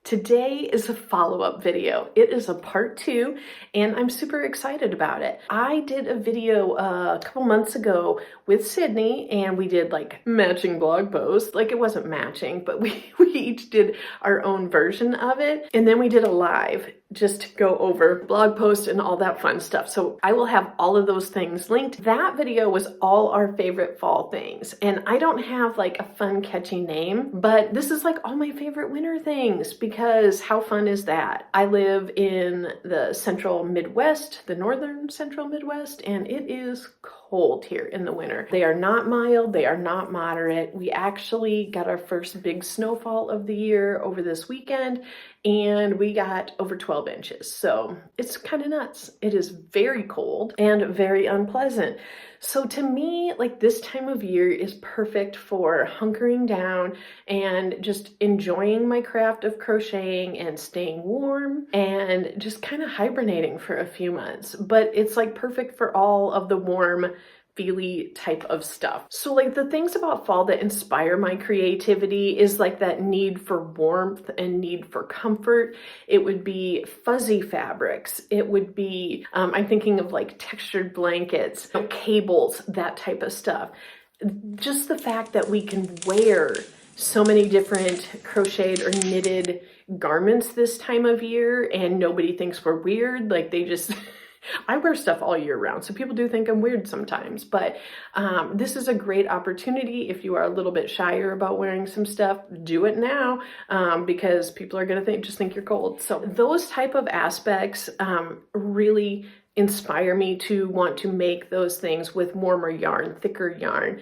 Today is a follow-up video. It is a part 2 and I'm super excited about it. I did a video a couple months ago with Cydney and we did like matching blog posts. Like it wasn't matching, but we each did our own version of it. And then we did a live just to go over blog posts and all that fun stuff. So I will have all of those things linked. That video was all our favorite fall things. And I don't have like a fun catchy name, but this is like all my favorite winter things because how fun is that? I live in the central Midwest, the northern central Midwest, and it is cold here in the winter. They are not mild, they are not moderate. We actually got our first big snowfall of the year over this weekend and we got over 12 inches. So it's kind of nuts. It is very cold and very unpleasant. So to me, like this time of year is perfect for hunkering down and just enjoying my craft of crocheting and staying warm and just kind of hibernating for a few months. But it's like perfect for all of the warm, feely type of stuff. So like the things about fall that inspire my creativity is like that need for warmth and need for comfort. It would be fuzzy fabrics. It would be, I'm thinking of like textured blankets, cables, that type of stuff. Just the fact that we can wear so many different crocheted or knitted garments this time of year and nobody thinks we're weird. Like they just... I wear stuff all year round, so people do think I'm weird sometimes, but this is a great opportunity. If you are a little bit shyer about wearing some stuff, do it now because people are going to just think you're cold. So those type of aspects really inspire me to want to make those things with warmer yarn, thicker yarn,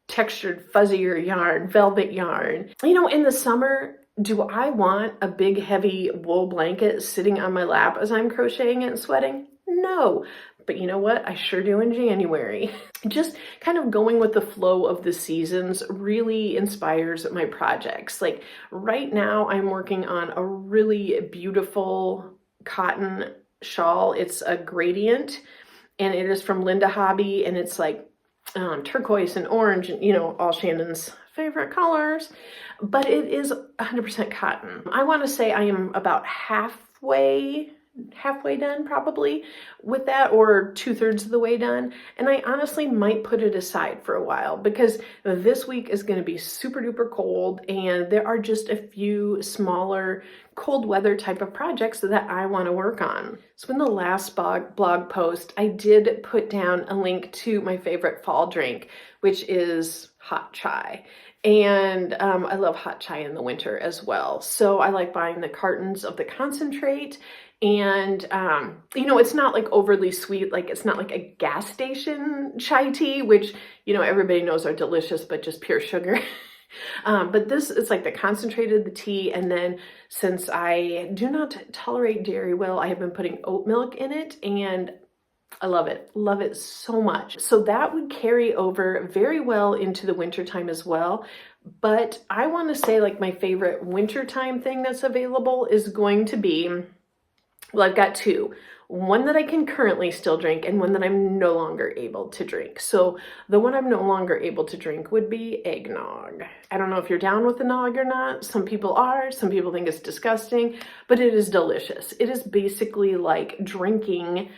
textured, fuzzier yarn, velvet yarn. You know, in the summer, do I want a big, heavy wool blanket sitting on my lap as I'm crocheting and sweating? No, but you know what? I sure do in January. Just kind of going with the flow of the seasons really inspires my projects. Like right now I'm working on a really beautiful cotton shawl. It's a gradient and it is from Linda Hobby and it's like turquoise and orange and, you know, all Shannon's favorite colors, but it is 100% cotton. I want to say I am about halfway done probably with that, or 2/3 of the way done. And I honestly might put it aside for a while because this week is going to be super duper cold and there are just a few smaller cold weather type of projects that I want to work on. So in the last blog post, I did put down a link to my favorite fall drink, which is hot chai. And I love hot chai in the winter as well. So I like buying the cartons of the concentrate. And, you know, it's not like overly sweet, like it's not like a gas station chai tea, which, you know, everybody knows are delicious, but just pure sugar. But this is like the concentrated the tea. And then since I do not tolerate dairy well, I have been putting oat milk in it and I love it so much. So that would carry over very well into the wintertime as well. But I want to say like my favorite wintertime thing that's available is going to be, well, I've got two. One that I can currently still drink and one that I'm no longer able to drink. So the one I'm no longer able to drink would be eggnog. I don't know if you're down with the nog or not. Some people are, some people think it's disgusting, but it is delicious. It is basically like drinking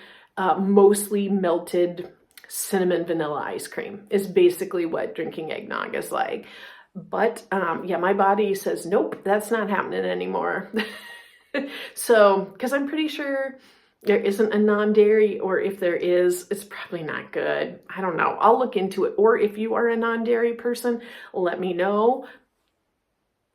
mostly melted cinnamon vanilla ice cream is basically what drinking eggnog is like. But yeah, my body says, nope, that's not happening anymore. So, because I'm pretty sure there isn't a non-dairy, or if there is, it's probably not good. I don't know. I'll look into it. Or if you are a non-dairy person, let me know.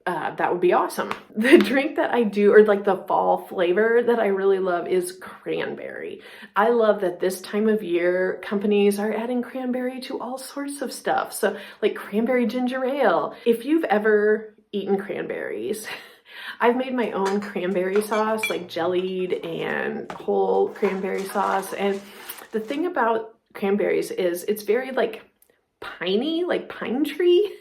That would be awesome. The drink that I do, or like the fall flavor that I really love is cranberry. I love that this time of year, companies are adding cranberry to all sorts of stuff. So like cranberry ginger ale. If you've ever eaten cranberries, I've made my own cranberry sauce, like jellied and whole cranberry sauce. And the thing about cranberries is it's very like piney, like pine tree.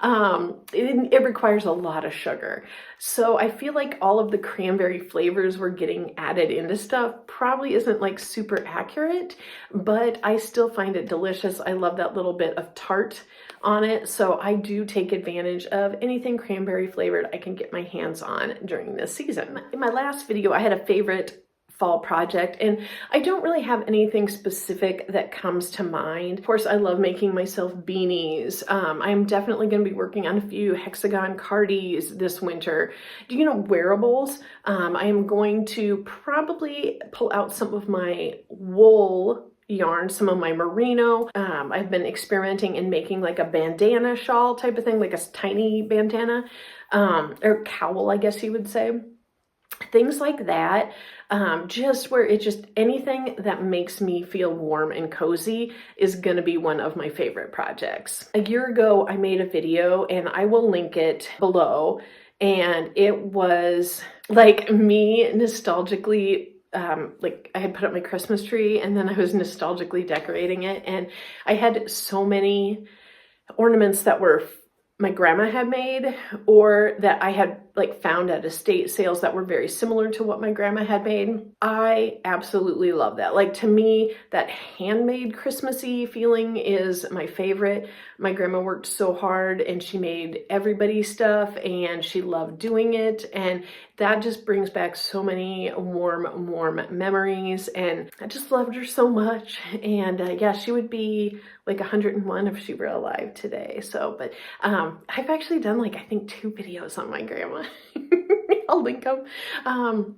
It requires a lot of sugar. So I feel like all of the cranberry flavors we're getting added into stuff probably isn't like super accurate, but I still find it delicious. I love that little bit of tart on it. So I do take advantage of anything cranberry flavored I can get my hands on during this season. In my last video, I had a favorite fall project, and I don't really have anything specific that comes to mind. Of course, I love making myself beanies. I'm definitely going to be working on a few hexagon cardis this winter. Do you know wearables? I am going to probably pull out some of my wool yarn, some of my merino. I've been experimenting in making like a bandana shawl type of thing, like a tiny bandana, or cowl, I guess you would say. Things like that, just where it just anything that makes me feel warm and cozy is going to be one of my favorite projects. A year ago, I made a video and I will link it below, and it was like me nostalgically like I had put up my Christmas tree and then I was nostalgically decorating it, and I had so many ornaments that were my grandma had made or that I had like found at estate sales that were very similar to what my grandma had made. I absolutely love that. Like, to me, that handmade Christmassy feeling is my favorite. My grandma worked so hard and she made everybody stuff and she loved doing it, and that just brings back so many warm memories, and I just loved her so much. And yeah, she would be like 101 if she were alive today. So, but I've actually done like, I think 2 videos on my grandma. I'll link them.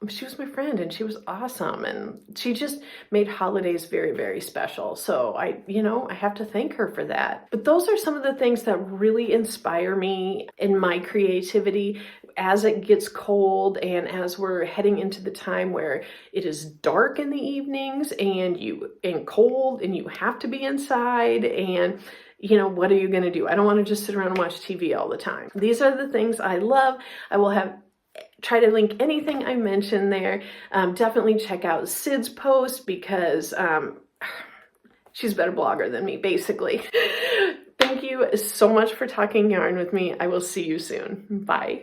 She was my friend and she was awesome, and she just made holidays very, very special. So I have to thank her for that. But those are some of the things that really inspire me in my creativity as it gets cold and as we're heading into the time where it is dark in the evenings and cold and you have to be inside, and what are you going to do? I don't want to just sit around and watch TV all the time. These are the things I love. I will try to link anything I mentioned there. Definitely check out Cyd's post because she's a better blogger than me, basically. Thank you so much for talking yarn with me. I will see you soon. Bye.